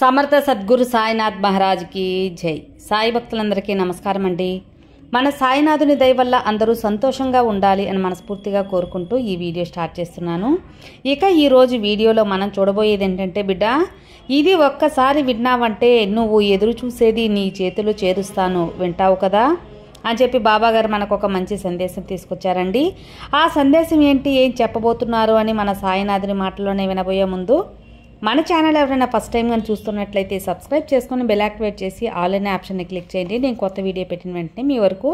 సమర్థ సద్గురు సాయినాథ్ మహారాజ్కి జై. సాయి భక్తులందరికీ నమస్కారం అండి. మన సాయినాథుని దయ వల్ల అందరూ సంతోషంగా ఉండాలి అని మనస్ఫూర్తిగా కోరుకుంటూ ఈ వీడియో స్టార్ట్ చేస్తున్నాను. ఇక ఈరోజు వీడియోలో మనం చూడబోయేది ఏంటంటే, బిడ్డ ఇది ఒక్కసారి విన్నావంటే నువ్వు ఎదురు చూసేది నీ చేతులు చేరుస్తాను, వింటావు కదా అని చెప్పి బాబాగారు మనకు ఒక మంచి సందేశం తీసుకొచ్చారండి. ఆ సందేశం ఏంటి, ఏం చెప్పబోతున్నారు అని మన సాయినాథుని మాటల్లోనే వినబోయే ముందు మన ఛానల్ ఎవరైనా ఫస్ట్ టైం కానీ చూస్తున్నట్లయితే సబ్స్క్రైబ్ చేసుకుని బెల్ యాక్టివేట్ చేసి ఆల్ అనే ఆప్షన్ని క్లిక్ చేయండి. నేను కొత్త వీడియో పెట్టిన వెంటనే మీ వరకు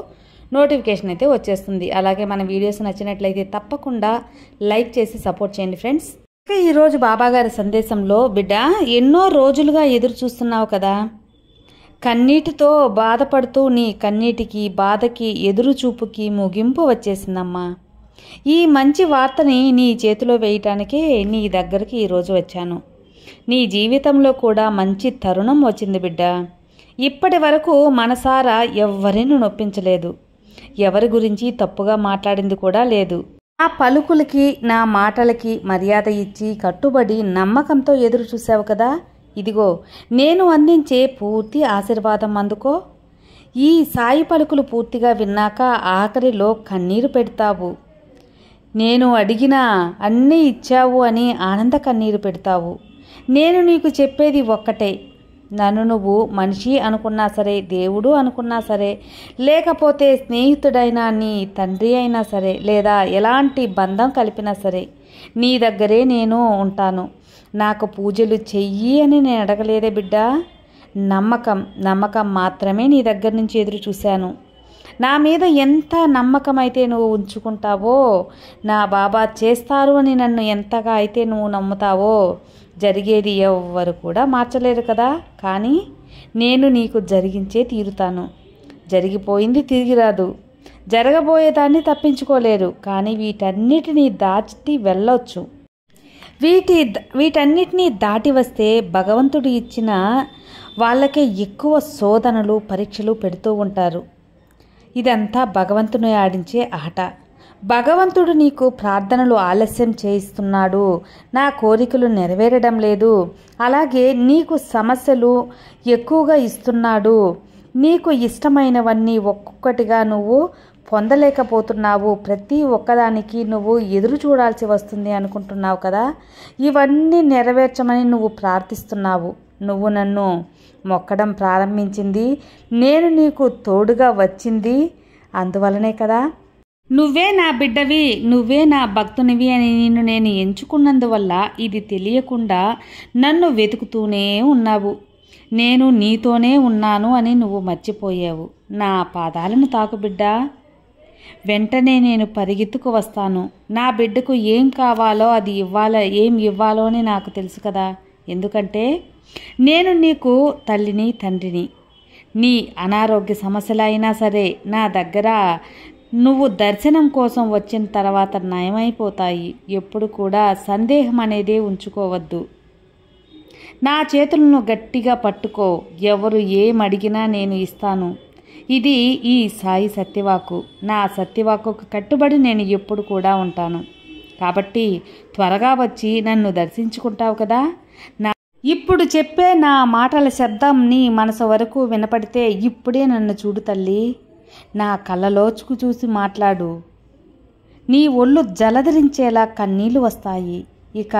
నోటిఫికేషన్ అయితే వచ్చేస్తుంది. అలాగే మన వీడియోస్ నచ్చినట్లయితే తప్పకుండా లైక్ చేసి సపోర్ట్ చేయండి ఫ్రెండ్స్. ఇక ఈరోజు బాబాగారి సందేశంలో, బిడ్డ ఎన్నో రోజులుగా ఎదురు చూస్తున్నావు కదా, కన్నీటితో బాధపడుతూ నీ కన్నీటికి బాధకి ఎదురు చూపుకి ముగింపు వచ్చేసిందమ్మా. ఈ మంచి వార్తని నీ చేతిలో వేయటానికే నీ దగ్గరికి ఈరోజు వచ్చాను. నీ జీవితంలో కూడా మంచి తరుణం వచ్చింది బిడ్డ. ఇప్పటి వరకు మనసారా ఎవ్వరిని నొప్పించలేదు, ఎవరి గురించి తప్పుగా మాట్లాడింది కూడా లేదు. నా పలుకులకి నా మాటలకి మర్యాద ఇచ్చి కట్టుబడి నమ్మకంతో ఎదురు చూసావు కదా, ఇదిగో నేను అందించే పూర్తి ఆశీర్వాదం అందుకో. ఈ సాయి పలుకులు పూర్తిగా విన్నాక ఆఖరిలో కన్నీరు పెడతావు. నేను అడిగినా అన్నీ ఇచ్చావు అని ఆనంద కన్నీరు పెడతావు. నేను నీకు చెప్పేది ఒక్కటే, నన్ను నువ్వు మనిషి అనుకున్నా సరే, దేవుడు అనుకున్నా సరే, లేకపోతే స్నేహితుడైనా నీ తండ్రి అయినా సరే, లేదా ఎలాంటి బంధం కలిపినా సరే, నీ దగ్గరే నేను ఉంటాను. నాకు పూజలు చెయ్యి అని నేను అడగలేదే బిడ్డ. నమ్మకం మాత్రమే నీ దగ్గర నుంచి ఎదురు చూశాను. నా మీద ఎంత నమ్మకం అయితే నువ్వు ఉంచుకుంటావో, నా బాబా చేస్తారు అని నన్ను ఎంతగా అయితే నువ్వు నమ్ముతావో, జరిగేది ఎవ్వరు కూడా మార్చలేరు కదా. కానీ నేను నీకు జరిగించే తీరుతాను. జరిగిపోయింది తిరిగి రాదు, జరగబోయేదాన్ని తప్పించుకోలేరు. కానీ వీటన్నిటినీ దాటి వెళ్ళొచ్చు. వీటన్నిటినీ దాటి వస్తే భగవంతుడు ఇచ్చిన వాళ్ళకే ఎక్కువ శోధనలు పరీక్షలు పెడుతూ ఉంటారు. ఇదంతా భగవంతుని ఆడించే ఆట. భగవంతుడు నీకు ప్రార్థనలు ఆలస్యం చేయిస్తున్నాడు, నా కోరికలు నెరవేరడం లేదు, అలాగే నీకు సమస్యలు ఎక్కువగా ఇస్తున్నాడు, నీకు ఇష్టమైనవన్నీ ఒక్కొక్కటిగా నువ్వు పొందలేకపోతున్నావు, ప్రతి ఒక్కదానికి నువ్వు ఎదురు చూడాల్సి వస్తుంది అనుకుంటున్నావు కదా. ఇవన్నీ నెరవేర్చమని నువ్వు ప్రార్థిస్తున్నావు. నువ్వు నన్ను మొక్కడం ప్రారంభించింది, నేను నీకు తోడుగా వచ్చింది అందువలనే కదా. నువ్వే నా బిడ్డవి, నువ్వే నా భక్తునివి అని నిన్ను నేను ఎంచుకున్నందువల్ల ఇది తెలియకుండా నన్ను వెతుకుతూనే ఉన్నావు. నేను నీతోనే ఉన్నాను అని నువ్వు మర్చిపోయావు. నా పాదాలను తాకు బిడ్డ, వెంటనే నేను పరిగెత్తుకు వస్తాను. నా బిడ్డకు ఏం కావాలో అది ఏం ఇవ్వాలో అని నాకు తెలుసు కదా. ఎందుకంటే నేను నీకు తల్లిని తండ్రిని. నీ అనారోగ్య సమస్యలైనా సరే నా దగ్గర నువ్వు దర్శనం కోసం వచ్చిన తర్వాత నయమైపోతాయి. ఎప్పుడు కూడా సందేహం అనేదే ఉంచుకోవద్దు. నా చేతులను గట్టిగా పట్టుకో, ఎవరు ఏమడిగినా నేను ఇస్తాను. ఇది ఈ సాయి సత్యవాకు. నా సత్యవాకుకు కట్టుబడి నేను ఎప్పుడు కూడా ఉంటాను. కాబట్టి త్వరగా వచ్చి నన్ను దర్శించుకుంటావు కదా. ఇప్పుడు చెప్పే నా మాటల శబ్దం నీ మనసు వరకు వినపడితే ఇప్పుడే నన్ను చూడు తల్లి, నా కళ్ళలోచుకు చూసి మాట్లాడు. నీ ఒళ్ళు జలధరించేలా కన్నీళ్లు వస్తాయి. ఇక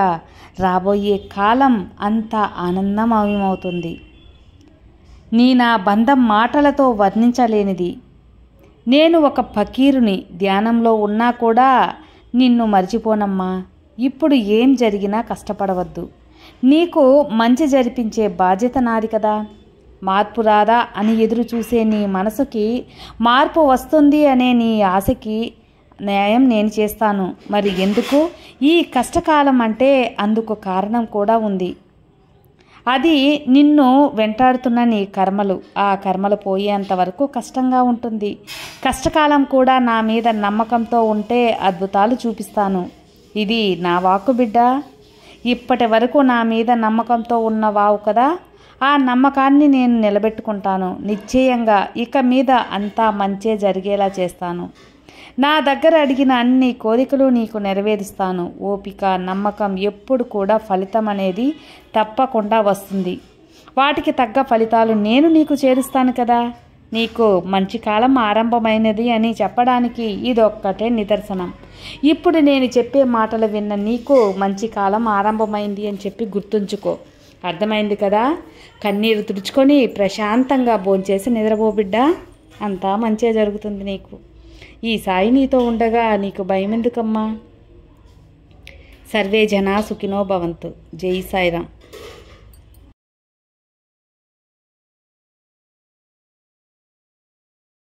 రాబోయే కాలం అంతా ఆనందమయమవుతుంది. నా బంధం మాటలతో వర్ణించలేనిది. నేను ఒక ఫకీరుని, ధ్యానంలో ఉన్నా కూడా నిన్ను మర్చిపోనమ్మా. ఇప్పుడు ఏం జరిగినా కష్టపడవద్దు. నీకు మంచి జరిపించే బాధ్యత నాది కదా. మార్పు రాదా అని ఎదురు చూసే నీ మనసుకి మార్పు వస్తుంది అనే నీ ఆశకి న్యాయం నేను చేస్తాను. మరి ఎందుకు ఈ కష్టకాలం అంటే అందుకు కారణం కూడా ఉంది. అది నిన్ను వెంటాడుతున్న నీ కర్మలు. ఆ కర్మలు పోయేంత వరకు కష్టంగా ఉంటుంది. కష్టకాలం కూడా నా మీద నమ్మకంతో ఉంటే అద్భుతాలు చూపిస్తాను. ఇది నా వాక్కు బిడ్డ. ఇప్పటి వరకు నా మీద నమ్మకంతో ఉన్నవావు కదా, ఆ నమ్మకాన్ని నేను నిలబెట్టుకుంటాను. నిశ్చయంగా ఇక మీద అంతా మంచే జరిగేలా చేస్తాను. నా దగ్గర అడిగిన అన్ని కోరికలు నీకు నెరవేరుస్తాను. ఓపిక, నమ్మకం ఎప్పుడు కూడా ఫలితం అనేది తప్పకుండా వస్తుంది. వాటికి తగ్గ ఫలితాలు నేను నీకు చేరుస్తాను కదా. నీకు మంచి కాలం ఆరంభమైనది అని చెప్పడానికి ఇదొక్కటే నిదర్శనం. ఇప్పుడు నేను చెప్పే మాటలు విన్న నీకు మంచి కాలం ఆరంభమైంది అని చెప్పి గుర్తుంచుకో. అర్థమైంది కదా. కన్నీరు తుడుచుకొని ప్రశాంతంగా భోంచేసి నిద్రపో బిడ్డ. అంతా మంచిగా జరుగుతుంది నీకు. ఈ సాయి నీతో ఉండగా నీకు భయం ఎందుకమ్మా. సర్వే జనా సుఖినో భవంతు. జై సాయిరాం.